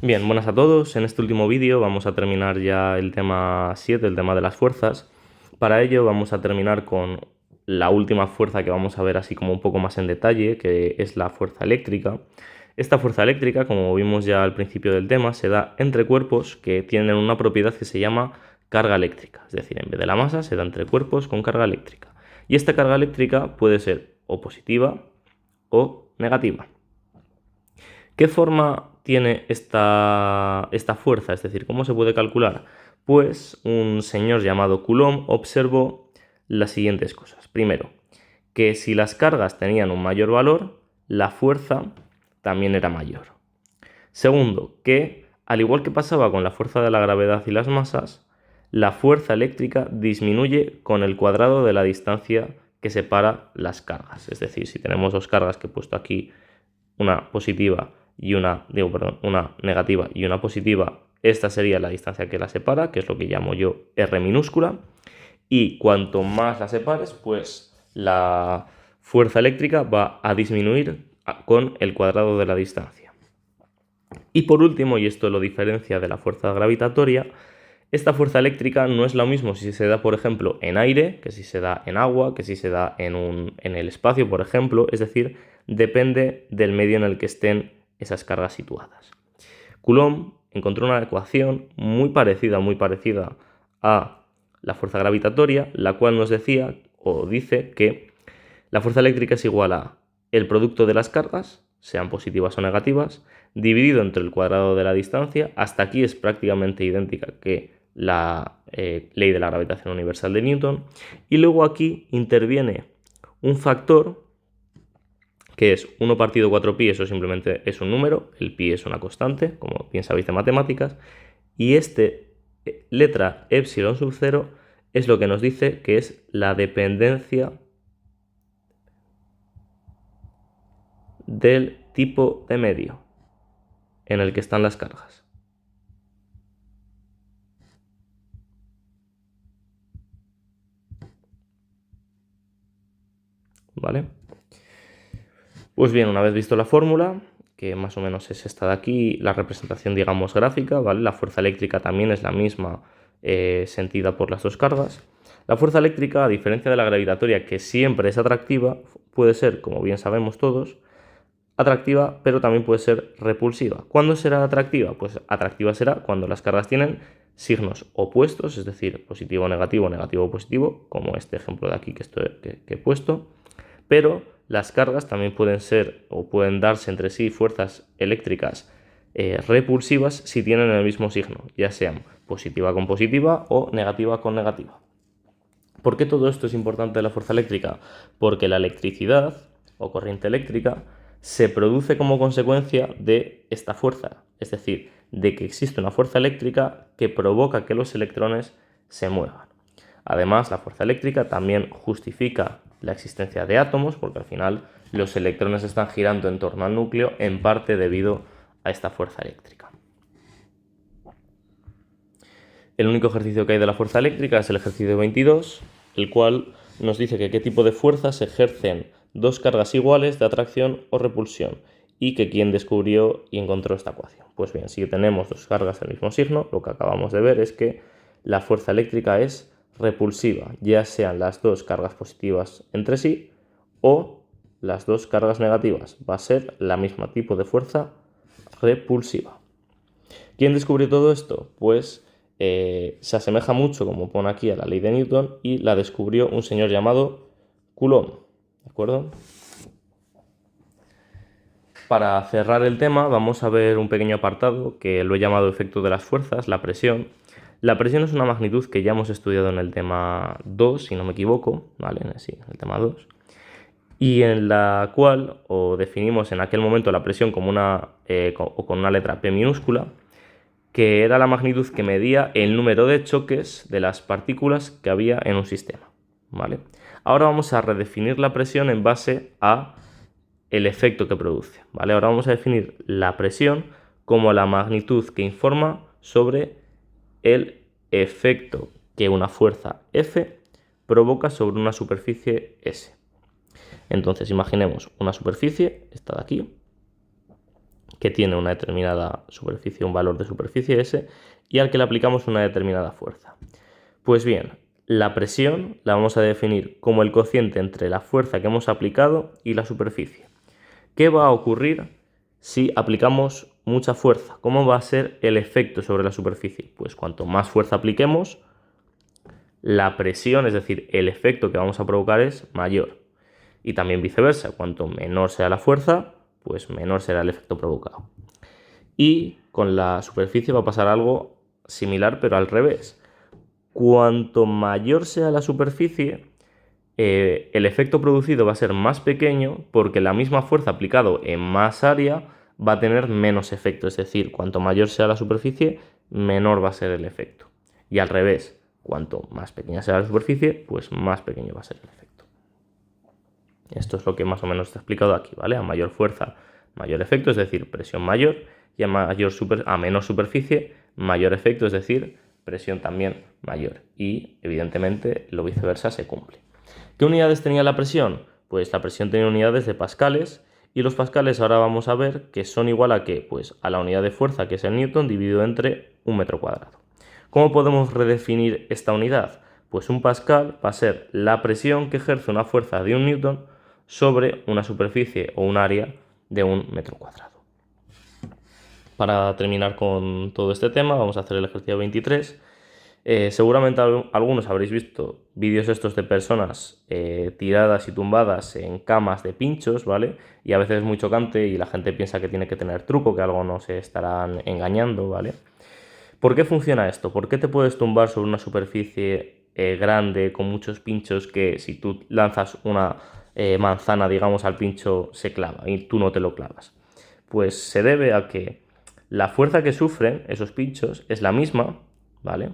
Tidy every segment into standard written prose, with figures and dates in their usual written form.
Bien, buenas a todos. En este último vídeo vamos a terminar ya el tema 7, el tema de las fuerzas. Para ello vamos a terminar con la última fuerza que vamos a ver así como un poco más en detalle, que es la fuerza eléctrica. Esta fuerza eléctrica, como vimos ya al principio del tema, se da entre cuerpos que tienen una propiedad que se llama carga eléctrica. Es decir, en vez de la masa se da entre cuerpos con carga eléctrica. Y esta carga eléctrica puede ser o positiva o negativa. ¿Qué forma tiene esta fuerza? Es decir, ¿cómo se puede calcular? Pues un señor llamado Coulomb observó las siguientes cosas. Primero, que si las cargas tenían un mayor valor, la fuerza también era mayor. Segundo, que al igual que pasaba con la fuerza de la gravedad y las masas, la fuerza eléctrica disminuye con el cuadrado de la distancia que separa las cargas. Es decir, si tenemos dos cargas que he puesto aquí, una positiva y una negativa y una positiva, esta sería la distancia que la separa, que es lo que llamo yo R minúscula, y cuanto más la separes, pues la fuerza eléctrica va a disminuir con el cuadrado de la distancia. Y por último, y esto lo diferencia de la fuerza gravitatoria, esta fuerza eléctrica no es lo mismo si se da, por ejemplo, en aire, que si se da en agua, que si se da en el espacio, por ejemplo. Es decir, depende del medio en el que estén esas cargas situadas. Coulomb encontró una ecuación muy parecida a la fuerza gravitatoria, la cual nos decía o dice que la fuerza eléctrica es igual a el producto de las cargas, sean positivas o negativas, dividido entre el cuadrado de la distancia. Hasta aquí es prácticamente idéntica que la ley de la gravitación universal de Newton. Y luego aquí interviene un factor que es 1 partido 4pi, eso simplemente es un número, el pi es una constante, como bien sabéis de matemáticas, y letra epsilon sub 0 es lo que nos dice que es la dependencia del tipo de medio en el que están las cargas. ¿Vale? Pues bien, una vez visto la fórmula, que más o menos es esta de aquí, la representación, digamos, gráfica, ¿vale? La fuerza eléctrica también es la misma, sentida por las dos cargas. La fuerza eléctrica, a diferencia de la gravitatoria, que siempre es atractiva, puede ser, como bien sabemos todos, atractiva, pero también puede ser repulsiva. ¿Cuándo será atractiva? Pues atractiva será cuando las cargas tienen signos opuestos, es decir, positivo o negativo, negativo o positivo, como este ejemplo de aquí que he puesto, pero las cargas también pueden ser o pueden darse entre sí fuerzas eléctricas repulsivas si tienen el mismo signo, ya sean positiva con positiva o negativa con negativa. ¿Por qué todo esto es importante de la fuerza eléctrica? Porque la electricidad o corriente eléctrica se produce como consecuencia de esta fuerza, es decir, de que existe una fuerza eléctrica que provoca que los electrones se muevan. Además, la fuerza eléctrica también justifica la existencia de átomos, porque al final los electrones están girando en torno al núcleo, en parte debido a esta fuerza eléctrica. El único ejercicio que hay de la fuerza eléctrica es el ejercicio 22, el cual nos dice que qué tipo de fuerzas ejercen dos cargas iguales de atracción o repulsión, y que quién descubrió y encontró esta ecuación. Pues bien, si tenemos dos cargas del mismo signo, lo que acabamos de ver es que la fuerza eléctrica es repulsiva, ya sean las dos cargas positivas entre sí o las dos cargas negativas. Va a ser la misma tipo de fuerza repulsiva. ¿Quién descubrió todo esto? Pues se asemeja mucho, como pone aquí, a la ley de Newton, y la descubrió un señor llamado Coulomb. ¿De acuerdo? Para cerrar el tema vamos a ver un pequeño apartado que lo he llamado efecto de las fuerzas, la presión. La presión es una magnitud que ya hemos estudiado en el tema 2, si no me equivoco, ¿vale? Sí, en el tema 2. Y en la cual definimos en aquel momento la presión como con una letra P minúscula, que era la magnitud que medía el número de choques de las partículas que había en un sistema, ¿vale? Ahora vamos a redefinir la presión en base a el efecto que produce, ¿vale? Ahora vamos a definir la presión como la magnitud que informa sobre el efecto que una fuerza F provoca sobre una superficie S. Entonces imaginemos una superficie, esta de aquí, que tiene una determinada superficie, un valor de superficie S, y al que le aplicamos una determinada fuerza. Pues bien, la presión la vamos a definir como el cociente entre la fuerza que hemos aplicado y la superficie. ¿Qué va a ocurrir si aplicamos mucha fuerza? ¿Cómo va a ser el efecto sobre la superficie? Pues cuanto más fuerza apliquemos, la presión, es decir, el efecto que vamos a provocar es mayor. Y también viceversa, cuanto menor sea la fuerza, pues menor será el efecto provocado. Y con la superficie va a pasar algo similar, pero al revés. Cuanto mayor sea la superficie, el efecto producido va a ser más pequeño porque la misma fuerza aplicado en más área va a tener menos efecto. Es decir, cuanto mayor sea la superficie, menor va a ser el efecto. Y al revés, cuanto más pequeña sea la superficie, pues más pequeño va a ser el efecto. Esto es lo que más o menos está explicado aquí, ¿vale? A mayor fuerza, mayor efecto, es decir, presión mayor, y a menor superficie, mayor efecto, es decir, presión también mayor. Y, evidentemente, lo viceversa se cumple. ¿Qué unidades tenía la presión? Pues la presión tenía unidades de pascales, y los pascales ahora vamos a ver que son igual a ¿qué? Pues a la unidad de fuerza, que es el newton, dividido entre un metro cuadrado. ¿Cómo podemos redefinir esta unidad? Pues un pascal va a ser la presión que ejerce una fuerza de 1 newton sobre una superficie o un área de 1 metro cuadrado. Para terminar con todo este tema, vamos a hacer el ejercicio 23. Seguramente algunos habréis visto vídeos estos de personas tiradas y tumbadas en camas de pinchos, ¿vale? Y a veces es muy chocante y la gente piensa que tiene que tener truco, que algo no se estarán engañando, ¿vale? ¿Por qué funciona esto? ¿Por qué te puedes tumbar sobre una superficie grande con muchos pinchos que si tú lanzas una manzana, digamos, al pincho se clava y tú no te lo clavas? Pues se debe a que la fuerza que sufren esos pinchos es la misma, ¿vale?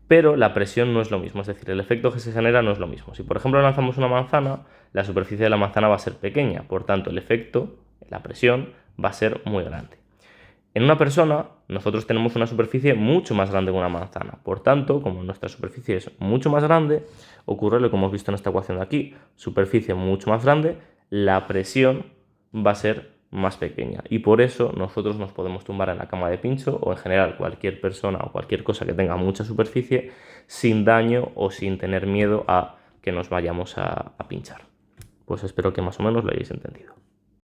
Pero la presión no es lo mismo, es decir, el efecto que se genera no es lo mismo. Si por ejemplo lanzamos una manzana, la superficie de la manzana va a ser pequeña, por tanto el efecto, la presión, va a ser muy grande. En una persona, nosotros tenemos una superficie mucho más grande que una manzana. Por tanto, como nuestra superficie es mucho más grande, ocurre lo que hemos visto en esta ecuación de aquí. Superficie mucho más grande, la presión va a ser más pequeña. Y por eso nosotros nos podemos tumbar en la cama de pincho o en general cualquier persona o cualquier cosa que tenga mucha superficie sin daño o sin tener miedo a que nos vayamos a pinchar. Pues espero que más o menos lo hayáis entendido.